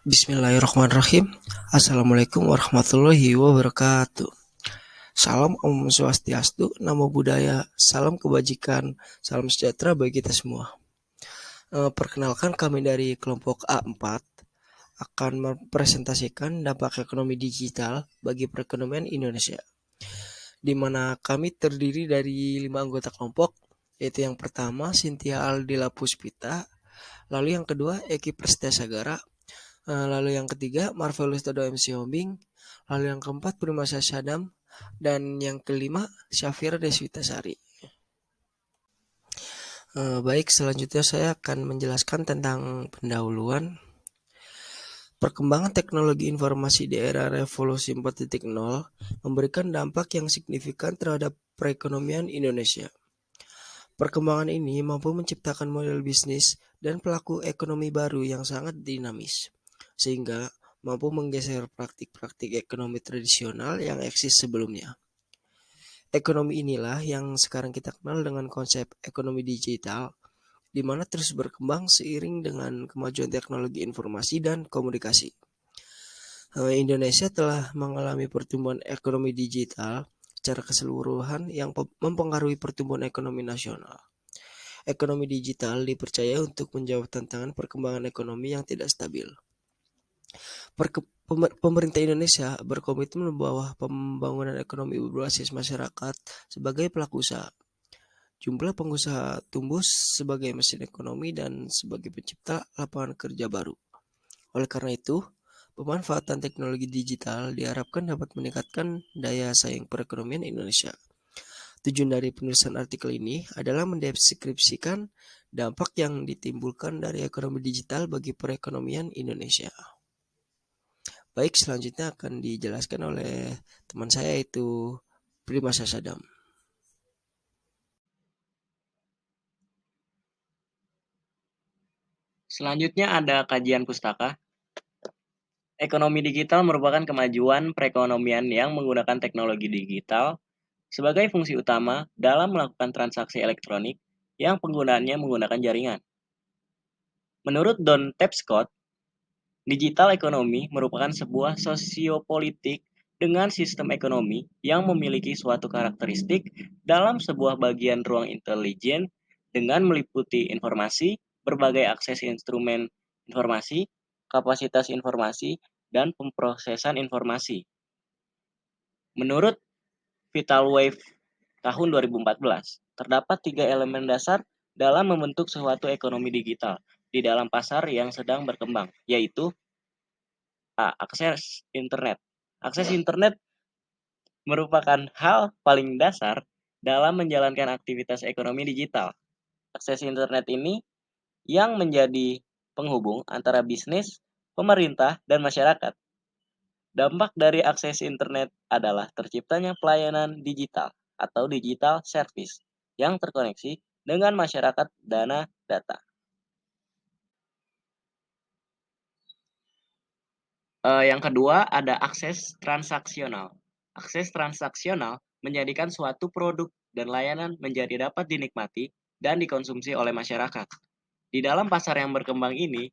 Bismillahirrahmanirrahim. Assalamualaikum warahmatullahi wabarakatuh. Salam Om Swastiastu, Namo Buddhaya, salam kebajikan, salam sejahtera bagi kita semua. Perkenalkan kami dari kelompok A4 akan mempresentasikan dampak ekonomi digital bagi perekonomian Indonesia, di mana kami terdiri dari 5 anggota kelompok, yaitu yang pertama Cynthia Aldila Puspita, lalu yang kedua Eki Prastasagara, lalu yang ketiga Marvelous Todo MC Hombing, lalu yang keempat Prima Syadam, dan yang kelima Syafira Deswitasari. Baik, selanjutnya saya akan menjelaskan tentang pendahuluan. Perkembangan teknologi informasi di era revolusi 4.0 memberikan dampak yang signifikan terhadap perekonomian Indonesia. Perkembangan ini mampu menciptakan model bisnis dan pelaku ekonomi baru yang sangat dinamis, sehingga mampu menggeser praktik-praktik ekonomi tradisional yang eksis sebelumnya. Ekonomi inilah yang sekarang kita kenal dengan konsep ekonomi digital, di mana terus berkembang seiring dengan kemajuan teknologi informasi dan komunikasi. Indonesia telah mengalami pertumbuhan ekonomi digital secara keseluruhan yang mempengaruhi pertumbuhan ekonomi nasional. Ekonomi digital dipercaya untuk menjawab tantangan perkembangan ekonomi yang tidak stabil. Pemerintah Indonesia berkomitmen membawa pembangunan ekonomi berbasis masyarakat sebagai pelaku usaha. Jumlah pengusaha tumbuh sebagai mesin ekonomi dan sebagai pencipta lapangan kerja baru. Oleh karena itu, pemanfaatan teknologi digital diharapkan dapat meningkatkan daya saing perekonomian Indonesia. Tujuan dari penulisan artikel ini adalah mendeskripsikan dampak yang ditimbulkan dari ekonomi digital bagi perekonomian Indonesia. Baik, selanjutnya akan dijelaskan oleh teman saya, yaitu Prima Syadam. Selanjutnya ada kajian pustaka. Ekonomi digital merupakan kemajuan perekonomian yang menggunakan teknologi digital sebagai fungsi utama dalam melakukan transaksi elektronik yang penggunaannya menggunakan jaringan. Menurut Don Tapscott, digital ekonomi merupakan sebuah sosiopolitik dengan sistem ekonomi yang memiliki suatu karakteristik dalam sebuah bagian ruang intelijen dengan meliputi informasi, berbagai akses instrumen informasi, kapasitas informasi, dan pemrosesan informasi. Menurut Vitalwave tahun 2014, terdapat 3 elemen dasar dalam membentuk suatu ekonomi digital di dalam pasar yang sedang berkembang, yaitu A. Akses internet. Akses internet merupakan hal paling dasar dalam menjalankan aktivitas ekonomi digital. Akses internet ini yang menjadi penghubung antara bisnis, pemerintah, dan masyarakat. Dampak dari akses internet adalah terciptanya pelayanan digital atau digital service yang terkoneksi dengan masyarakat dana data. Yang kedua ada akses transaksional. Akses transaksional menjadikan suatu produk dan layanan menjadi dapat dinikmati dan dikonsumsi oleh masyarakat. Di dalam pasar yang berkembang ini,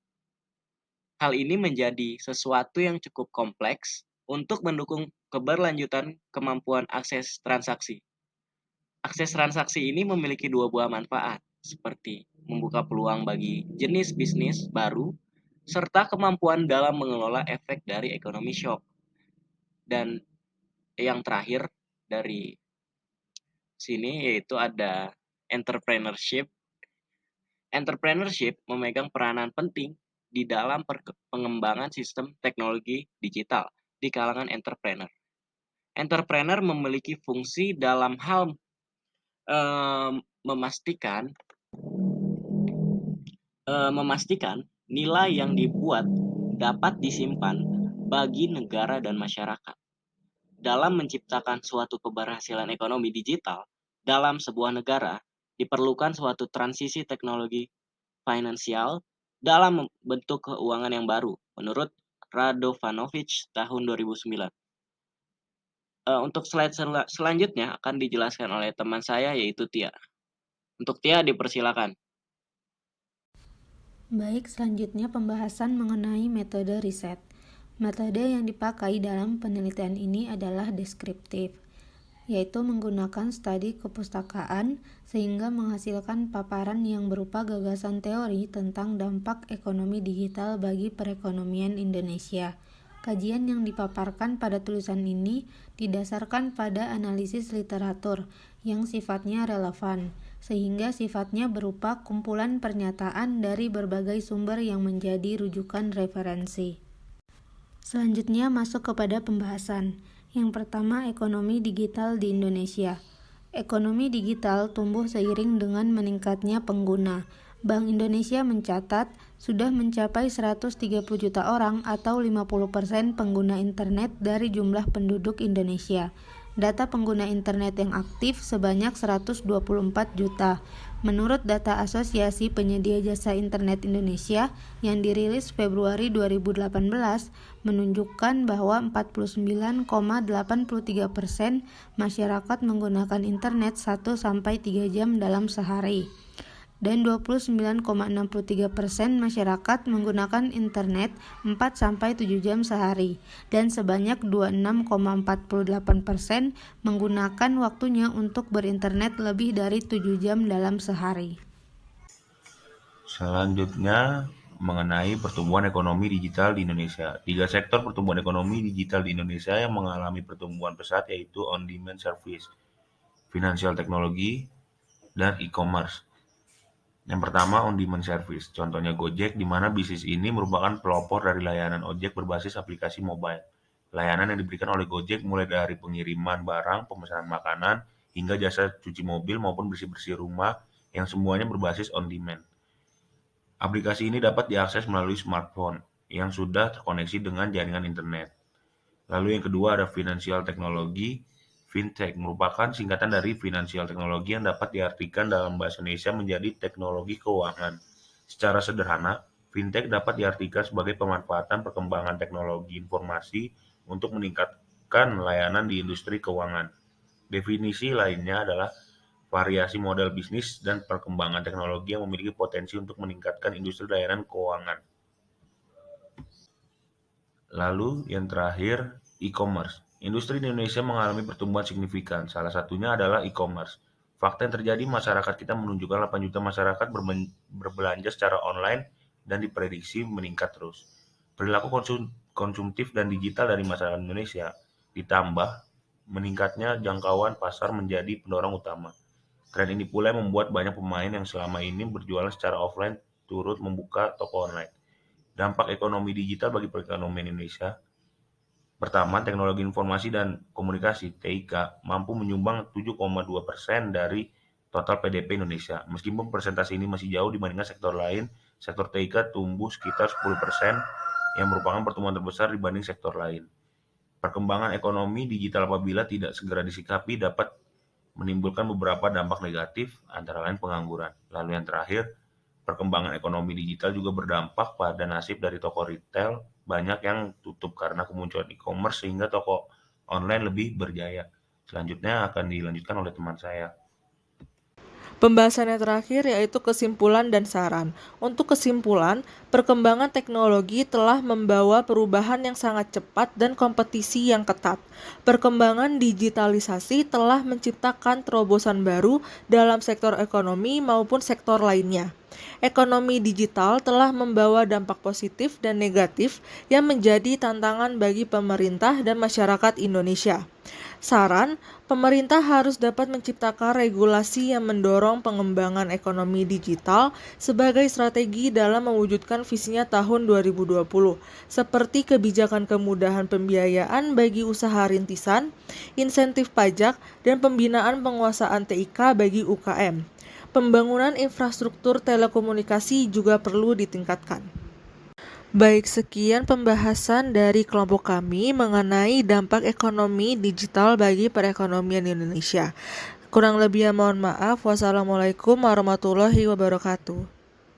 hal ini menjadi sesuatu yang cukup kompleks untuk mendukung keberlanjutan kemampuan akses transaksi. Akses transaksi ini memiliki dua buah manfaat, seperti membuka peluang bagi jenis bisnis baru, serta kemampuan dalam mengelola efek dari ekonomi shock. Dan yang terakhir dari sini yaitu ada entrepreneurship. Entrepreneurship memegang peranan penting di dalam pengembangan sistem teknologi digital di kalangan entrepreneur. Entrepreneur memiliki fungsi dalam hal memastikan nilai yang dibuat dapat disimpan bagi negara dan masyarakat. Dalam menciptakan suatu keberhasilan ekonomi digital dalam sebuah negara, diperlukan suatu transisi teknologi finansial dalam bentuk keuangan yang baru, menurut Radovanovic tahun 2009. Untuk slide selanjutnya akan dijelaskan oleh teman saya, yaitu Tia. Untuk Tia, dipersilakan. Baik, selanjutnya pembahasan mengenai metode riset. Metode yang dipakai dalam penelitian ini adalah deskriptif, yaitu menggunakan studi kepustakaan sehingga menghasilkan paparan yang berupa gagasan teori tentang dampak ekonomi digital bagi perekonomian Indonesia. Kajian yang dipaparkan pada tulisan ini didasarkan pada analisis literatur yang sifatnya relevan, sehingga sifatnya berupa kumpulan pernyataan dari berbagai sumber yang menjadi rujukan referensi. Selanjutnya masuk kepada pembahasan. Yang pertama, ekonomi digital di Indonesia. Ekonomi digital tumbuh seiring dengan meningkatnya pengguna. Bank Indonesia mencatat sudah mencapai 130 juta orang atau 50% pengguna internet dari jumlah penduduk Indonesia. Data pengguna internet yang aktif sebanyak 124 juta. Menurut data Asosiasi Penyedia Jasa Internet Indonesia yang dirilis Februari 2018, menunjukkan bahwa 49,83% masyarakat menggunakan internet 1-3 jam dalam sehari. Dan 29,63% masyarakat menggunakan internet 4-7 jam sehari, dan sebanyak 26,48% menggunakan waktunya untuk berinternet lebih dari 7 jam dalam sehari. Selanjutnya mengenai pertumbuhan ekonomi digital di Indonesia. 3 sektor pertumbuhan ekonomi digital di Indonesia yang mengalami pertumbuhan pesat yaitu on-demand service, financial technology, dan e-commerce. Yang pertama, on-demand service. Contohnya Gojek, di mana bisnis ini merupakan pelopor dari layanan ojek berbasis aplikasi mobile. Layanan yang diberikan oleh Gojek mulai dari pengiriman barang, pemesanan makanan, hingga jasa cuci mobil maupun bersih-bersih rumah yang semuanya berbasis on-demand. Aplikasi ini dapat diakses melalui smartphone yang sudah terkoneksi dengan jaringan internet. Lalu yang kedua ada financial technology. Fintech merupakan singkatan dari financial technology yang dapat diartikan dalam bahasa Indonesia menjadi teknologi keuangan. Secara sederhana, fintech dapat diartikan sebagai pemanfaatan perkembangan teknologi informasi untuk meningkatkan layanan di industri keuangan. Definisi lainnya adalah variasi model bisnis dan perkembangan teknologi yang memiliki potensi untuk meningkatkan industri layanan keuangan. Lalu yang terakhir, e-commerce. Industri di Indonesia mengalami pertumbuhan signifikan, salah satunya adalah e-commerce. Fakta yang terjadi, masyarakat kita menunjukkan 8 juta masyarakat berbelanja secara online dan diprediksi meningkat terus. Perilaku konsumtif dan digital dari masyarakat Indonesia, ditambah meningkatnya jangkauan pasar menjadi pendorong utama. Tren ini pula yang membuat banyak pemain yang selama ini berjualan secara offline turut membuka toko online. Dampak ekonomi digital bagi perekonomian Indonesia. Pertama, teknologi informasi dan komunikasi (TIK) mampu menyumbang 7,2% dari total PDB Indonesia. Meskipun persentase ini masih jauh dibandingkan sektor lain, sektor TIK tumbuh sekitar 10% yang merupakan pertumbuhan terbesar dibanding sektor lain. Perkembangan ekonomi digital apabila tidak segera disikapi dapat menimbulkan beberapa dampak negatif, antara lain pengangguran. Lalu yang terakhir, perkembangan ekonomi digital juga berdampak pada nasib dari toko retail. Banyak yang tutup karena kemunculan e-commerce sehingga toko online lebih berjaya. Selanjutnya akan dilanjutkan oleh teman saya. Pembahasannya terakhir yaitu kesimpulan dan saran. Untuk kesimpulan, perkembangan teknologi telah membawa perubahan yang sangat cepat dan kompetisi yang ketat. Perkembangan digitalisasi telah menciptakan terobosan baru dalam sektor ekonomi maupun sektor lainnya. Ekonomi digital telah membawa dampak positif dan negatif yang menjadi tantangan bagi pemerintah dan masyarakat Indonesia. Saran, pemerintah harus dapat menciptakan regulasi yang mendorong pengembangan ekonomi digital sebagai strategi dalam mewujudkan visinya tahun 2020, seperti kebijakan kemudahan pembiayaan bagi usaha rintisan, insentif pajak, dan pembinaan penguasaan TIK bagi UKM. Pembangunan infrastruktur telekomunikasi juga perlu ditingkatkan. Baik, sekian pembahasan dari kelompok kami mengenai dampak ekonomi digital bagi perekonomian Indonesia. Kurang lebihnya mohon maaf. Wassalamualaikum warahmatullahi wabarakatuh.